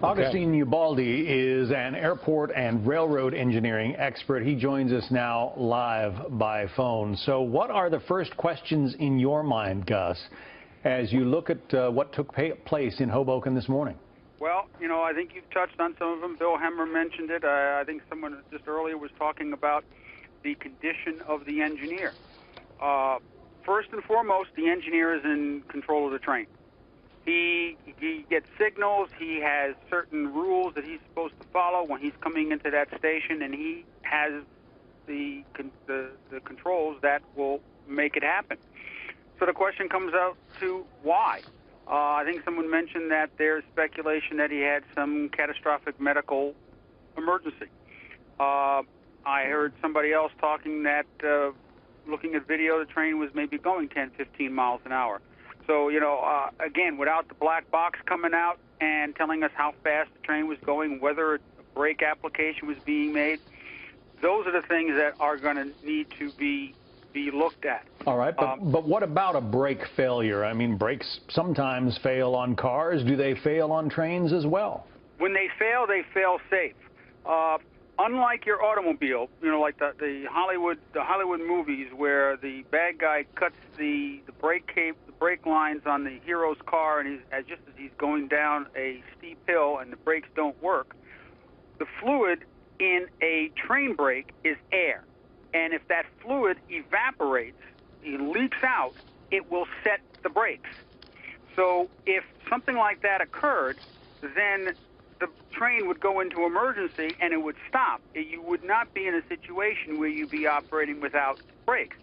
Augustine Ubaldi is an airport and railroad engineering expert. He joins us now live by phone. So what are the first questions in your mind, Gus, as you look at what took place in Hoboken this morning? Well, I think you've touched on some of them. Bill Hemmer mentioned it. I think someone just earlier was talking about the condition of the engineer. First and foremost, the engineer is in control of the train. He gets signals. He has certain rules that he's supposed to follow when he's coming into that station, and he has the controls that will make it happen. So the question comes out to why. I think someone mentioned that there's speculation that he had some catastrophic medical emergency. I heard somebody else talking that looking at video, the train was maybe going 10, 15 miles an hour. So, again, without the black box coming out and telling us how fast the train was going, whether a brake application was being made, those are the things that are going to need to be looked at. All right, but what about a brake failure? I mean, brakes sometimes fail on cars. Do they fail on trains as well? When they fail safe. Unlike your automobile, like the Hollywood movies where the bad guy cuts the brake lines on the hero's car, and just as he's going down a steep hill and the brakes don't work, the fluid in a train brake is air. And if that fluid evaporates, it leaks out, it will set the brakes. So if something like that occurred, then the train would go into emergency and it would stop. You would not be in a situation where you'd be operating without brakes.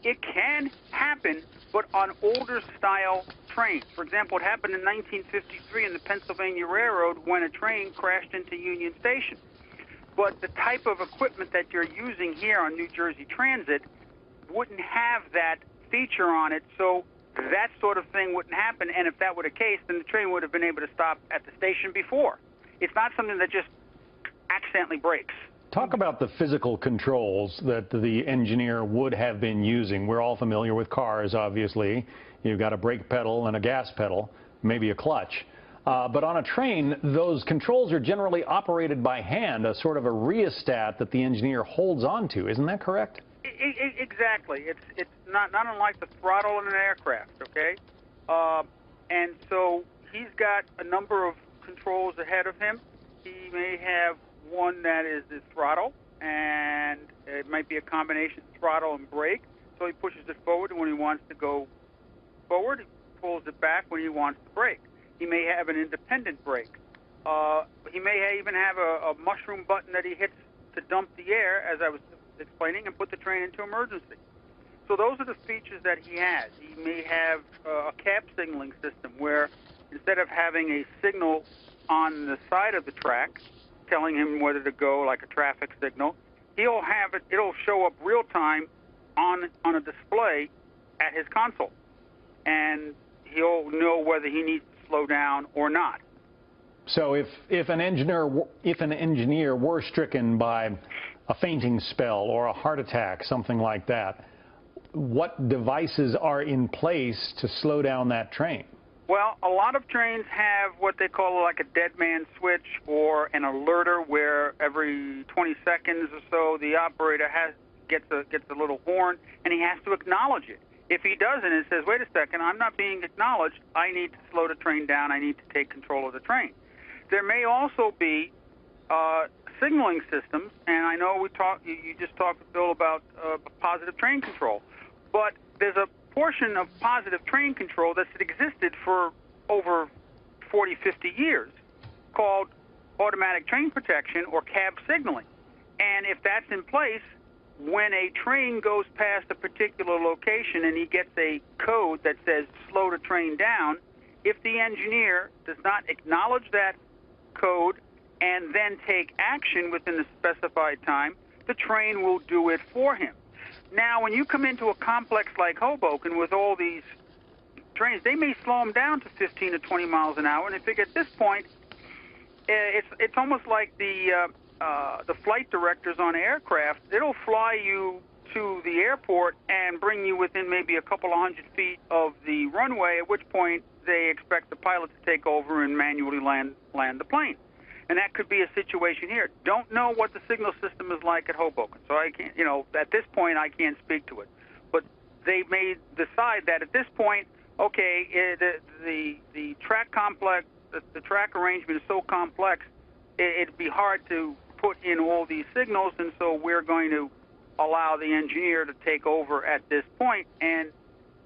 It can happen, but on older style trains. For example, it happened in 1953 in the Pennsylvania Railroad when a train crashed into Union Station. But the type of equipment that you're using here on New Jersey Transit wouldn't have that feature on it, so that sort of thing wouldn't happen. And if that were the case, then the train would have been able to stop at the station before. It's not something that just accidentally breaks. Talk about the physical controls that the engineer would have been using. We're all familiar with cars, obviously. You've got a brake pedal and a gas pedal, maybe a clutch. But on a train, those controls are generally operated by hand, a sort of a rheostat that the engineer holds onto. Isn't that correct? Exactly. It's not unlike the throttle in an aircraft, okay? And so he's got a number of controls ahead of him. He may have one that is the throttle, and it might be a combination of throttle and brake. So he pushes it forward when he wants to go forward. He pulls it back when he wants to brake. He may have an independent brake. He may even have a mushroom button that he hits to dump the air, as I was explaining, and put the train into emergency. So those are the features that he has. He may have a cab signaling system where instead of having a signal on the side of the track telling him whether to go, like a traffic signal, he'll have it, it'll show up real time on a display at his console. And he'll know whether he needs to slow down or not. So if an engineer were stricken by a fainting spell or a heart attack, something like that, what devices are in place to slow down that train? Well, a lot of trains have what they call like a dead man switch or an alerter, where every 20 seconds or so the operator gets a little horn, and he has to acknowledge it. If he doesn't, it says, wait a second, I'm not being acknowledged. I need to slow the train down. I need to take control of the train. There may also be signaling systems, and I know you just talked to Bill about positive train control, but there's a portion of positive train control that's existed for over 40, 50 years called automatic train protection or cab signaling. And if that's in place, when a train goes past a particular location and he gets a code that says slow the train down, if the engineer does not acknowledge that code and then take action within the specified time, the train will do it for him. Now, when you come into a complex like Hoboken with all these trains, they may slow them down to 15 to 20 miles an hour, and they figure at this point, it's almost like the flight directors on aircraft. It'll fly you to the airport and bring you within maybe a couple of 100 feet of the runway, at which point they expect the pilot to take over and manually land the plane. And that could be a situation here. Don't know what the signal system is like at Hoboken, so I can't, at this point I can't speak to it. But they may decide that at this point, okay, the track complex, the track arrangement is so complex, it'd be hard to put in all these signals, and so we're going to allow the engineer to take over at this point. And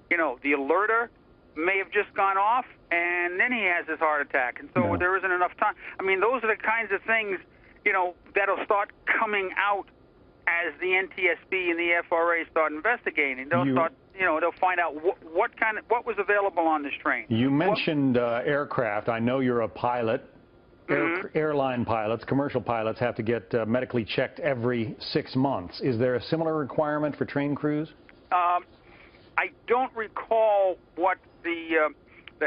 the alerter may have just gone off, and then he has his heart attack, and so there isn't enough time. I mean, those are the kinds of things, that'll start coming out as the NTSB and the FRA start investigating. They'll start, they'll find out what was available on this train. You mentioned aircraft. I know you're a pilot. Airline pilots, commercial pilots have to get medically checked every 6 months. Is there a similar requirement for train crews? I don't recall what the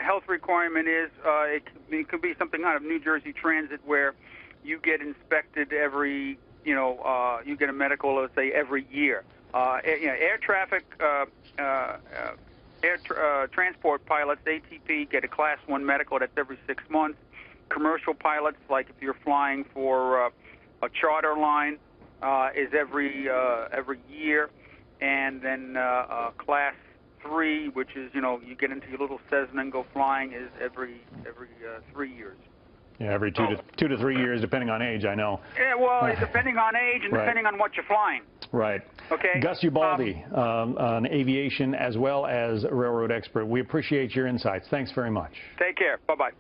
health requirement is. It could be something out of New Jersey Transit where you get inspected every, you get a medical, let's say, every year. Air traffic, transport pilots, ATP, get a Class 1 medical. That's every 6 months. Commercial pilots, like if you're flying for a charter line, is every year. And then Class 3, which is, you get into your little Cessna and go flying, is every 3 years. Yeah, every two to 3 years, depending on age, I know. Yeah, well, depending on age and depending on what you're flying. Right. Okay. Gus Ubaldi, an aviation as well as a railroad expert. We appreciate your insights. Thanks very much. Take care. Bye-bye.